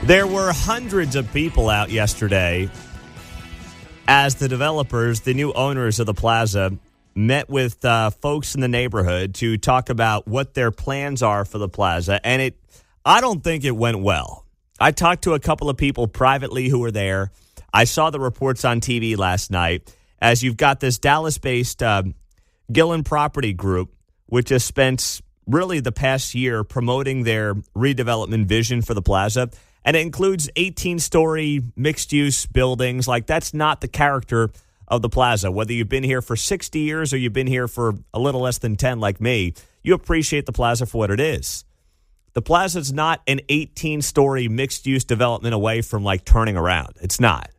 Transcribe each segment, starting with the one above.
There were hundreds of people out yesterday as the developers, the new owners of the Plaza, met with folks in the neighborhood to talk about what their plans are for the Plaza. And I don't think it went well. I talked to a couple of people privately who were there. I saw the reports on TV last night as you've got this Dallas-based Gillen Property Group, which has spent really the past year promoting their redevelopment vision for the Plaza. And it includes 18-story mixed-use buildings. Like, that's not the character of the Plaza. Whether you've been here for 60 years or you've been here for a little less than 10 like me, you appreciate the Plaza for what it is. The Plaza is not an 18-story mixed-use development away from, like, turning around. It's not.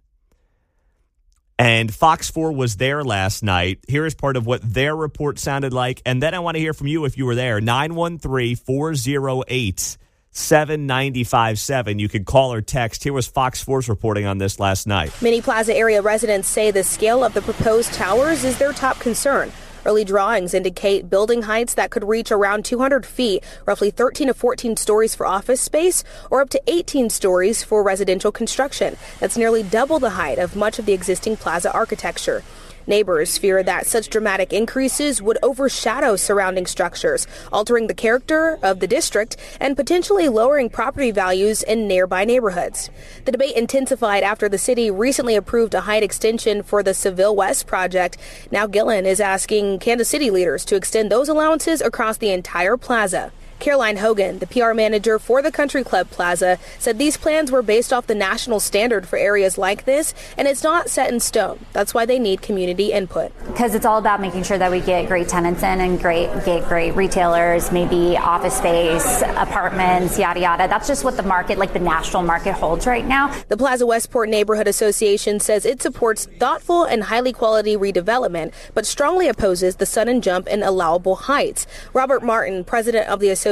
And Fox 4 was there last night. Here is part of what their report sounded like. And then I want to hear from you if you were there. 913-408-7957. You could call or text. Here was Fox 4's reporting on this last night. Many Plaza area residents say the scale of the proposed towers is their top concern. Early drawings indicate building heights that could reach around 200 feet, roughly 13 to 14 stories for office space, or up to 18 stories for residential construction. That's nearly double the height of much of the existing Plaza architecture. Neighbors fear that such dramatic increases would overshadow surrounding structures, altering the character of the district and potentially lowering property values in nearby neighborhoods. The debate intensified after the city recently approved a height extension for the Seville West project. Now Gillen is asking Kansas City leaders to extend those allowances across the entire Plaza. Caroline Hogan, the PR manager for the Country Club Plaza, said these plans were based off the national standard for areas like this, and it's not set in stone. That's why they need community input. Because it's all about making sure that we get great tenants in and get great retailers, maybe office space, apartments, yada, yada. That's just what the market, like the national market, holds right now. The Plaza Westport Neighborhood Association says it supports thoughtful and highly quality redevelopment, but strongly opposes the sudden jump in allowable heights. Robert Martin, president of the association,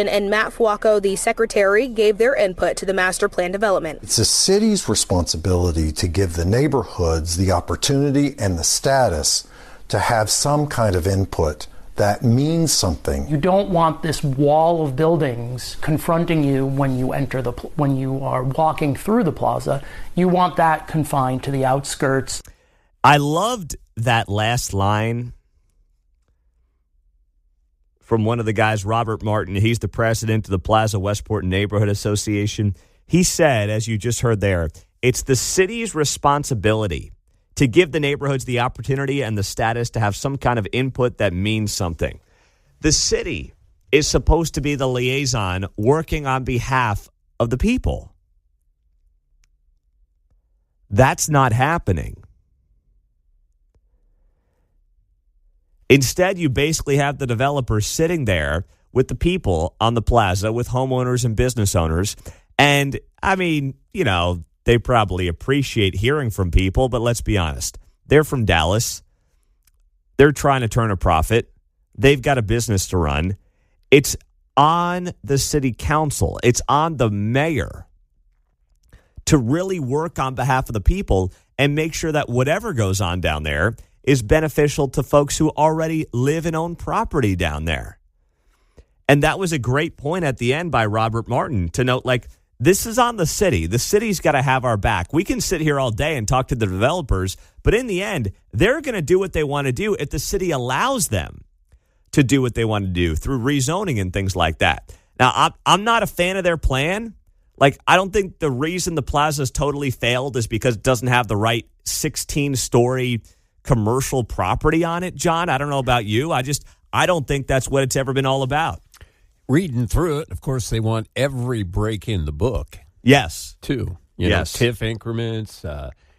and Matt Fuaco, the secretary, gave their input to the master plan development. It's the city's responsibility to give the neighborhoods the opportunity and the status to have some kind of input that means something. You don't want this wall of buildings confronting you when you when you are walking through the plaza. You want that confined to the outskirts. I loved that last line from one of the guys, Robert Martin. He's the president of the Plaza Westport Neighborhood Association. He said, as you just heard there, it's the city's responsibility to give the neighborhoods the opportunity and the status to have some kind of input that means something. The city is supposed to be the liaison working on behalf of the people. That's not happening. Instead, you basically have the developers sitting there with the people on the plaza, with homeowners and business owners. And, I mean, you know, they probably appreciate hearing from people, but let's be honest. They're from Dallas. They're trying to turn a profit. They've got a business to run. It's on the city council. It's on the mayor to really work on behalf of the people and make sure that whatever goes on down there is beneficial to folks who already live and own property down there. And that was a great point at the end by Robert Martin to note, like, this is on the city. The city's got to have our back. We can sit here all day and talk to the developers, but in the end, they're going to do what they want to do if the city allows them to do what they want to do through rezoning and things like that. Now, I'm not a fan of their plan. Like, I don't think the reason the plaza's totally failed is because it doesn't have the right 16-story commercial property on it, John. I don't know about you. I don't think that's what it's ever been all about. Reading through it, of course, they want every break in the book. Yes. Too. You know, TIF increments,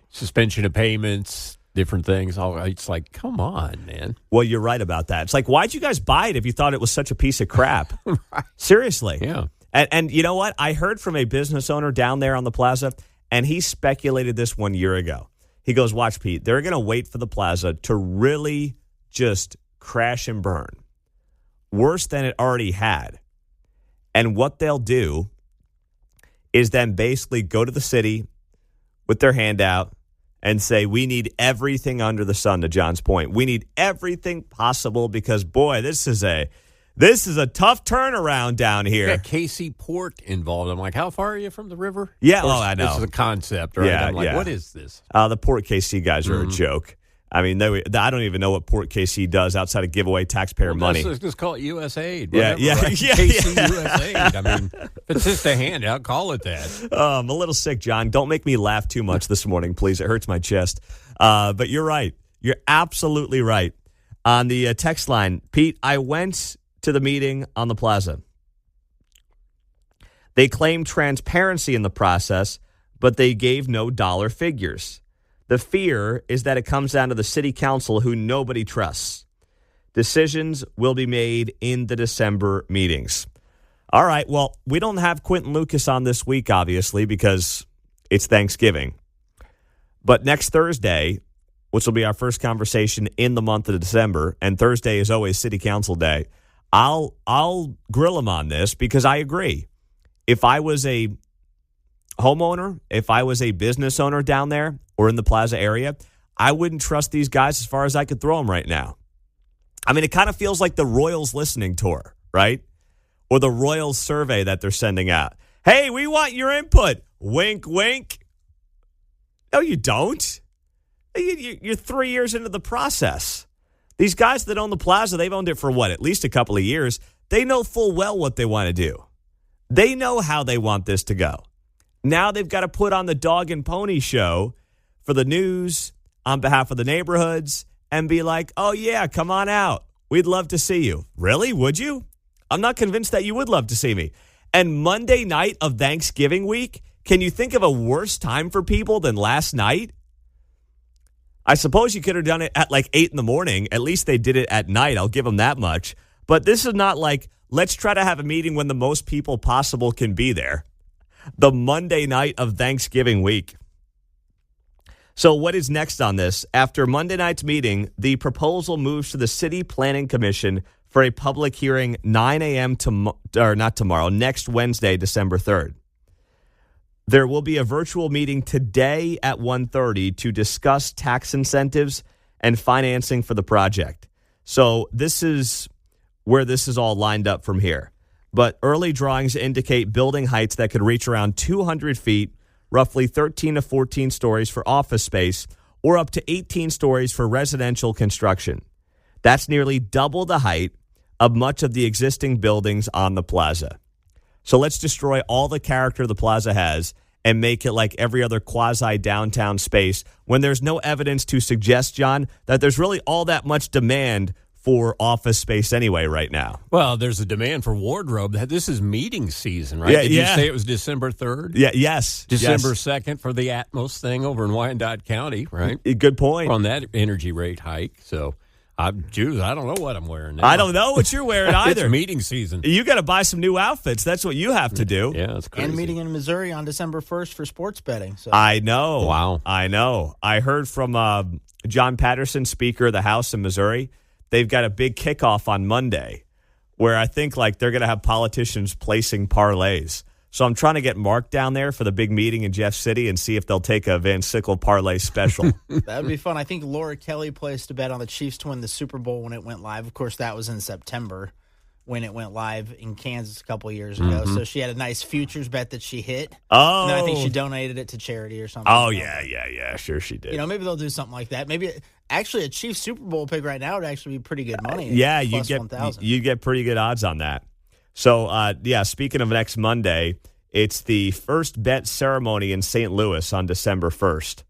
suspension of payments, different things. It's like, come on, man. Well, you're right about that. It's like, why'd you guys buy it if you thought it was such a piece of crap? Right. Seriously. Yeah. And you know what? I heard from a business owner down there on the plaza, and he speculated this 1 year ago. He goes, watch, Pete, they're going to wait for the plaza to really just crash and burn, worse than it already had. And what they'll do is then basically go to the city with their hand out and say, we need everything under the sun, to John's point. We need everything possible because, boy, this is a This is a tough turnaround down here. Yeah, Casey Port involved. I'm like, how far are you from the river? Yeah, Of course, I know. This is a concept, right? Yeah, I'm like, yeah. what is this? The Port KC guys are a joke. I mean, I don't even know what Port KC does outside of give away taxpayer money. Let's just call it USAID. Yeah, Whatever, yeah, right? yeah, KC yeah. USAID. I mean, if it's just a handout, call it that. I'm a little sick, John. Don't make me laugh too much this morning, please. It hurts my chest. But you're right. You're absolutely right. On the text line, Pete, I went to the meeting on the Plaza. They claimed transparency in the process, but they gave no dollar figures. The fear is that it comes down to the city council, who nobody trusts. Decisions will be made in the December meetings. All right, well, we don't have Quentin Lucas on this week, obviously, because it's Thanksgiving. But next Thursday, which will be our first conversation in the month of December, and Thursday is always City Council Day, I'll grill him on this because I agree. If I was a homeowner, if I was a business owner down there or in the Plaza area, I wouldn't trust these guys as far as I could throw them right now. I mean, it kind of feels like the Royals listening tour, right? Or the Royals survey that they're sending out. Hey, we want your input. Wink, wink. No, you don't. You're 3 years into the process. These guys that own the Plaza, they've owned it for what, at least a couple of years. They know full well what they want to do. They know how they want this to go. Now they've got to put on the dog and pony show for the news on behalf of the neighborhoods and be like, oh, yeah, come on out. We'd love to see you. Really? Would you? I'm not convinced that you would love to see me. And Monday night of Thanksgiving week, can you think of a worse time for people than last night? I suppose you could have done it at like 8 in the morning. At least they did it at night. I'll give them that much. But this is not like, let's try to have a meeting when the most people possible can be there. The Monday night of Thanksgiving week. So what is next on this? After Monday night's meeting, the proposal moves to the City Planning Commission for a public hearing 9 a.m. next Wednesday, December 3rd. There will be a virtual meeting today at 1:30 to discuss tax incentives and financing for the project. So this is where this is all lined up from here. But early drawings indicate building heights that could reach around 200 feet, roughly 13 to 14 stories for office space, or up to 18 stories for residential construction. That's nearly double the height of much of the existing buildings on the Plaza. So let's destroy all the character the Plaza has and make it like every other quasi-downtown space when there's no evidence to suggest, John, that there's really all that much demand for office space anyway right now. Well, there's a demand for wardrobe. This is meeting season, right? Yeah, Did yeah. you say it was December 3rd? Yeah, yes. December yes. 2nd for the Atmos thing over in Wyandotte County, right? Good point. On that energy rate hike. So, I don't know what I'm wearing now. I don't know what you're wearing either. It's meeting season. You got to buy some new outfits. That's what you have to do. Yeah, it's crazy. And meeting in Missouri on December 1st for sports betting. So. I know. Wow. I know. I heard from John Patterson, Speaker of the House in Missouri. They've got a big kickoff on Monday where I think like they're going to have politicians placing parlays. So I'm trying to get Mark down there for the big meeting in Jeff City and see if they'll take a Van Sickle parlay special. That would be fun. I think Laura Kelly placed a bet on the Chiefs to win the Super Bowl when it went live. Of course, that was in September when it went live in Kansas a couple of years ago. So she had a nice futures bet that she hit. Oh. And then I think she donated it to charity or something. Oh, yeah. Sure she did. You know, maybe they'll do something like that. Maybe actually a Chiefs Super Bowl pick right now would actually be pretty good money. Yeah, Plus you 1,000. get pretty good odds on that. So, speaking of next Monday, it's the first bet ceremony in St. Louis on December 1st.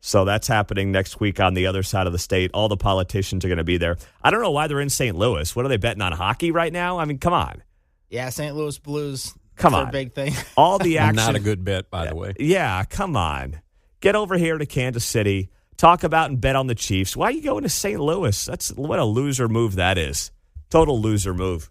So that's happening next week on the other side of the state. All the politicians are going to be there. I don't know why they're in St. Louis. What are they betting on, hockey right now? I mean, come on. Yeah, St. Louis Blues. Come for on. a big thing. All the action. Not a good bet, by the way. Yeah, come on. Get over here to Kansas City. Talk about and bet on the Chiefs. Why are you going to St. Louis? What a loser move that is. Total loser move.